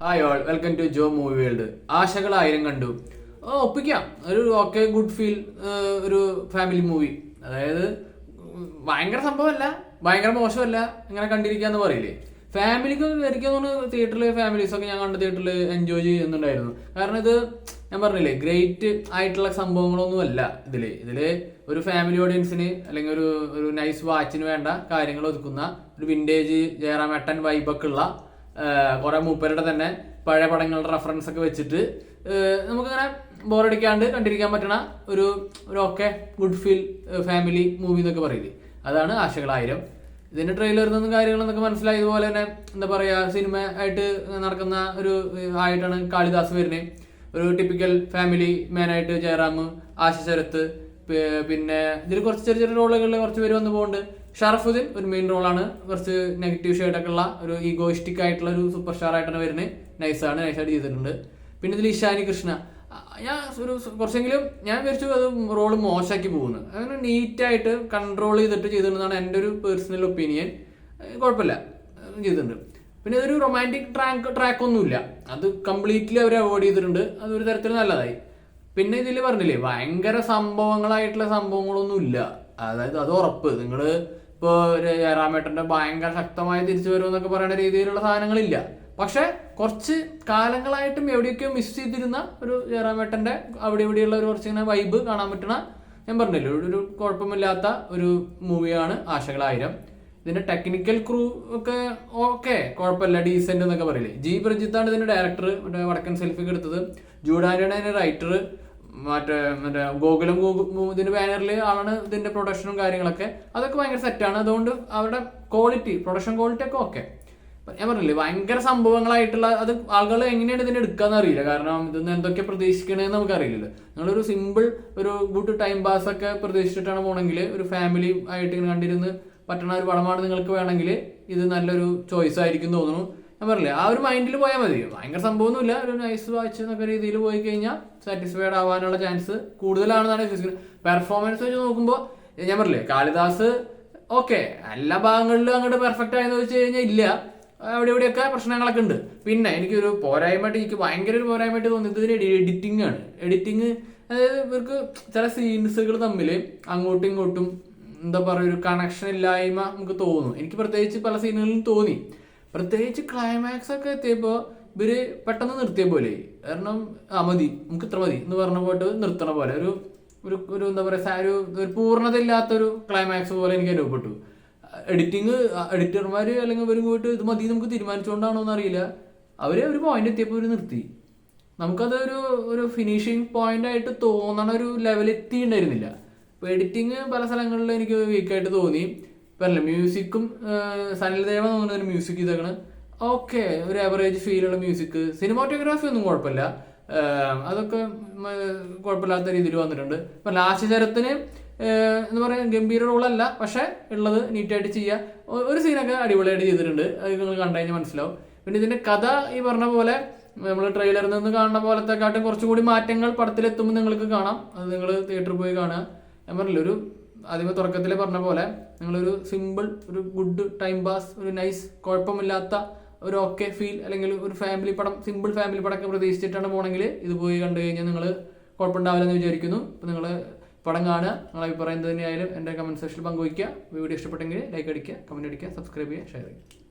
Hi all, welcome to Jo movie world. ആശകൾ 1000 കണ്ടു. ഒപ്പിക്കാം, ഒരു ഓക്കെ ഗുഡ് ഫീൽ, ഒരു ഫാമിലി മൂവി. അതായത് ഭയങ്കര സംഭവമല്ല, ഭയങ്കര മോശമല്ല, ഇങ്ങനെ കണ്ടിരിക്കാന്ന് പറയില്ലേ. ഫാമിലിക്ക് എനിക്ക് തോന്നുന്നു തിയേറ്ററിൽ ഫാമിലീസൊക്കെ ഞാൻ കണ്ട തിയേറ്ററിൽ എൻജോയ് ചെയ്യുന്നുണ്ടായിരുന്നു. കാരണം ഇത് ഞാൻ പറഞ്ഞില്ലേ, ഗ്രേറ്റ് ആയിട്ടുള്ള സംഭവങ്ങളൊന്നുമല്ല ഇതില് ഒരു ഫാമിലി ഓഡിയൻസിന് അല്ലെങ്കിൽ ഒരു നൈസ് വാച്ചിന് വേണ്ട കാര്യങ്ങൾ ഒതുക്കുന്ന ഒരു വിന്റേജ് ജയറാമേട്ടൻ വൈബൊക്കെ ഉള്ള കുറെ മൂപ്പരുടെ തന്നെ പഴയ പടങ്ങളുടെ റെഫറൻസ് ഒക്കെ വെച്ചിട്ട് നമുക്കിങ്ങനെ ബോറടിക്കാണ്ട് കണ്ടിരിക്കാൻ പറ്റണ ഒരു okay good feel family movie എന്നൊക്കെ പറയില്ലേ, അതാണ് ആശകൾ 1000. ഇതിന്റെ ട്രെയിലറിൽ നിന്നും കാര്യങ്ങളെന്നൊക്കെ മനസ്സിലായതുപോലെ തന്നെ എന്താ പറയാ, സിനിമ ആയിട്ട് നടക്കുന്ന ഒരു ആയിട്ടാണ് കാളിദാസ് വരുന്നത്. ഒരു ടിപ്പിക്കൽ ഫാമിലി മാനായിട്ട് ജയറാം, ആശിഷ് ശരത്ത്, പിന്നെ ഇതിൽ കുറച്ച് ചെറിയ ചെറിയ റോളുകളിൽ കുറച്ച് പേര് വന്നു പോകുന്നുണ്ട്. ഷറഫുദ്ദീൻ ഒരു മെയിൻ റോളാണ്, കുറച്ച് നെഗറ്റീവ് ഷെയ്ഡൊക്കെ ഉള്ള ഒരു ഈഗോയിസ്റ്റിക് ആയിട്ടുള്ള ഒരു സൂപ്പർ സ്റ്റാർ ആയിട്ടാണ് വരുന്നത്. നൈസായിട്ട് ചെയ്തിട്ടുണ്ട്. പിന്നെ ഇതിൽ ഇഷാനി കൃഷ്ണ, ഞാൻ കുറച്ചെങ്കിലും ഞാൻ വിചാരിച്ചു അത് റോള് മോശമാക്കി പോകുന്നു. അങ്ങനെ നീറ്റായിട്ട് കൺട്രോൾ ചെയ്തിട്ടുണ്ടെന്നാണ് എൻ്റെ ഒരു പേഴ്സണൽ ഒപ്പീനിയൻ. കുഴപ്പമില്ല, ചെയ്തിട്ടുണ്ട്. പിന്നെ ഇതൊരു റൊമാൻറ്റിക് ട്രാക്ക് ഒന്നുമില്ല, അത് കംപ്ലീറ്റ്ലി അവർ അവോയ്ഡ് ചെയ്തിട്ടുണ്ട്. അതൊരു തരത്തിൽ നല്ലതായി. പിന്നെ ഇതിൽ പറഞ്ഞില്ലേ, ഭയങ്കര സംഭവങ്ങളായിട്ടുള്ള സംഭവങ്ങളൊന്നും ഇല്ല. അതായത് അത് ഉറപ്പ്, നിങ്ങൾ ഇപ്പോൾ ജയറാമേട്ടന്റെ ഭയങ്കര ശക്തമായി തിരിച്ചു വരുമെന്നൊക്കെ പറയുന്ന രീതിയിലുള്ള സാധനങ്ങളില്ല. പക്ഷെ കുറച്ച് കാലങ്ങളായിട്ടും എവിടെയൊക്കെയോ മിസ് ചെയ്തിരുന്ന ഒരു ജയറാമേട്ടന്റെ അവിടെ ഇവിടെയുള്ള ഒരു കുറച്ച് ഇങ്ങനെ വൈബ് കാണാൻ പറ്റണ, ഞാൻ പറഞ്ഞില്ലേ, ഒരു കുഴപ്പമില്ലാത്ത ഒരു മൂവിയാണ് ആശകൾ 1000. ഇതിന്റെ ടെക്നിക്കൽ ക്രൂ ഒക്കെ ഓക്കെ, കുഴപ്പമില്ല, ഡീസെന്റ് എന്നൊക്കെ പറയില്ലേ. ജി പ്രജിത്താണ് ഇതിന്റെ ഡയറക്ടർ, മറ്റേ വടക്കൻ സെൽഫിക്ക് എടുത്തത്. ജൂഡാനാണ് അതിന്റെ റൈറ്റർ. മറ്റേ ഗോകുലം ഇതിന്റെ ബാനറിൽ ആണ് ഇതിന്റെ പ്രൊഡക്ഷനും കാര്യങ്ങളൊക്കെ. അതൊക്കെ ഭയങ്കര സെറ്റാണ്. അതുകൊണ്ട് അവരുടെ ക്വാളിറ്റി, പ്രൊഡക്ഷൻ ക്വാളിറ്റി ഒക്കെ ഓക്കെ. ഞാൻ പറഞ്ഞില്ലേ, ഭയങ്കര സംഭവങ്ങളായിട്ടുള്ള അത് ആളുകൾ എങ്ങനെയാണ് ഇതിനെ എടുക്കാന്ന് അറിയില്ല. കാരണം ഇതൊന്നും എന്തൊക്കെ പ്രതീക്ഷിക്കണേന്ന് നമുക്ക് അറിയില്ലല്ലോ. നിങ്ങളൊരു സിമ്പിൾ ഒരു ഗുഡ് ടൈം പാസ് ഒക്കെ പ്രതീക്ഷിച്ചിട്ടാണ് പോകണമെങ്കിൽ, ഒരു ഫാമിലി ആയിട്ട് ഇങ്ങനെ കണ്ടിരുന്ന് പറ്റണ ഒരു പടമാണ് നിങ്ങൾക്ക് വേണമെങ്കിൽ, ഇത് നല്ലൊരു ചോയ്സ് ആയിരിക്കും തോന്നുന്നു. ഞാൻ പറഞ്ഞില്ലേ, ആ ഒരു മൈൻഡിൽ പോയാൽ മതി. ഭയങ്കര സംഭവമൊന്നുമില്ല, ഒരു നൈസ് വാച്ച് എന്നൊക്കെ രീതിയിൽ പോയി കഴിഞ്ഞാൽ സാറ്റിസ്ഫൈഡ് ആവാനുള്ള ചാൻസ് കൂടുതലാണെന്നാണ് വിശ്വസിക്കുന്നത്. പെർഫോമൻസ് വെച്ച് നോക്കുമ്പോൾ ഞാൻ പറഞ്ഞില്ലേ, കാളിദാസ് ഓക്കെ, എല്ലാ ഭാഗങ്ങളിലും അങ്ങോട്ട് പെർഫെക്റ്റ് ആയെന്ന് വെച്ച് കഴിഞ്ഞാൽ ഇല്ല, അവിടെ ഇവിടെയൊക്കെ പ്രശ്നങ്ങളൊക്കെ ഉണ്ട്. പിന്നെ എനിക്കൊരു പോരായ്മയായിട്ട്, എനിക്ക് ഭയങ്കര ഒരു പോരായ്മയായിട്ട് തോന്നിയത് ഇതിന് എഡിറ്റിംഗ് ആണ്. എഡിറ്റിംഗ്, അതായത് ഇവർക്ക് ചില സീൻസുകൾ തമ്മിൽ അങ്ങോട്ടും ഇങ്ങോട്ടും എന്താ പറയുക, ഒരു കണക്ഷൻ ഇല്ലായ്മ നമുക്ക് തോന്നും. എനിക്ക് പ്രത്യേകിച്ച് പല സീനുകളിലും തോന്നി. പ്രത്യേകിച്ച് ക്ലൈമാക്സ് ഒക്കെ എത്തിയപ്പോൾ ഇവര് പെട്ടെന്ന് നിർത്തിയ പോലെ. കാരണം മതി, നമുക്ക് ഇത്ര മതി എന്ന് പറഞ്ഞ പോയിട്ട് നിർത്തണ പോലെ ഒരു എന്താ പറയുക, ഒരു പൂർണ്ണത ഇല്ലാത്തൊരു ക്ലൈമാക്സ് പോലെ എനിക്ക് അനുഭവപ്പെട്ടു. എഡിറ്റർമാർ അല്ലെങ്കിൽ ഇവർ പോയിട്ട് ഇത് മതി നമുക്ക് തീരുമാനിച്ചുകൊണ്ടാണോ എന്നറിയില്ല, അവര് ഒരു പോയിന്റ് എത്തിയപ്പോൾ ഇവർ നിർത്തി. നമുക്കത് ഒരു ഫിനിഷിങ് പോയിന്റ് ആയിട്ട് തോന്നണ ഒരു ലെവൽ എത്തിയിട്ടുണ്ടായിരുന്നില്ല. ഇപ്പോൾ എഡിറ്റിങ് പല സ്ഥലങ്ങളിലും എനിക്ക് വീക്കായിട്ട് തോന്നി. ഇപ്പം മ്യൂസിക്കും സനിൽ ദേവ തോന്നുന്ന ഒരു മ്യൂസിക് ഇതൊക്കെ ഓക്കെ, ഒരു ആവറേജ് ഫീലുള്ള മ്യൂസിക്. സിനിമാറ്റോഗ്രാഫി ഒന്നും കുഴപ്പമില്ല, അതൊക്കെ കുഴപ്പമില്ലാത്ത രീതിയിൽ വന്നിട്ടുണ്ട്. ഇപ്പം ലാസ്റ്റ് ശരത്തിന് എന്ന് പറയാൻ ഗംഭീര റോളല്ല, പക്ഷെ ഉള്ളത് നീറ്റായിട്ട് ചെയ്യുക. ഒരു സീനൊക്കെ അടിപൊളിയായിട്ട് ചെയ്തിട്ടുണ്ട്, അത് നിങ്ങൾ കണ്ടു കഴിഞ്ഞാൽ മനസ്സിലാവും. പിന്നെ ഇതിന്റെ കഥ ഈ പറഞ്ഞ പോലെ നമ്മൾ ട്രെയിലറിൽ നിന്ന് കാണുന്ന പോലത്തെക്കാട്ടും കുറച്ചുകൂടി മാറ്റങ്ങൾ പടത്തിലെത്തുമ്പോൾ നിങ്ങൾക്ക് കാണാം. അത് നിങ്ങൾ തിയേറ്ററിൽ പോയി കാണുക. ഞാൻ പറഞ്ഞില്ല, ആദ്യമേ തുടക്കത്തിൽ പറഞ്ഞ പോലെ നിങ്ങളൊരു സിമ്പിൾ, ഒരു ഗുഡ് ടൈം പാസ്, ഒരു നൈസ്, കുഴപ്പമില്ലാത്ത ഒരു ഓക്കെ ഫീൽ, അല്ലെങ്കിൽ ഒരു ഫാമിലി പടം, സിമ്പിൾ ഫാമിലി പടമൊക്കെ പ്രതീക്ഷിച്ചിട്ടാണ് പോകണമെങ്കിൽ ഇത് പോയി കണ്ടു കഴിഞ്ഞാൽ നിങ്ങൾ കുഴപ്പമുണ്ടാവില്ലെന്ന് വിചാരിക്കുന്നു. അപ്പോൾ നിങ്ങൾ പടം കാണുക, നിങ്ങൾ അഭിപ്രായം തന്നെയായാലും എൻ്റെ കമൻറ്റ് സെക്ഷനിൽ പങ്കുവയ്ക്കുക. വീഡിയോ ഇഷ്ടപ്പെട്ടെങ്കിൽ ലൈക്ക് അടിക്കുക, കമൻറ്റ് അടിക്കുക, സബ്സ്ക്രൈബ് ചെയ്യുക, ഷെയർ ചെയ്യുക.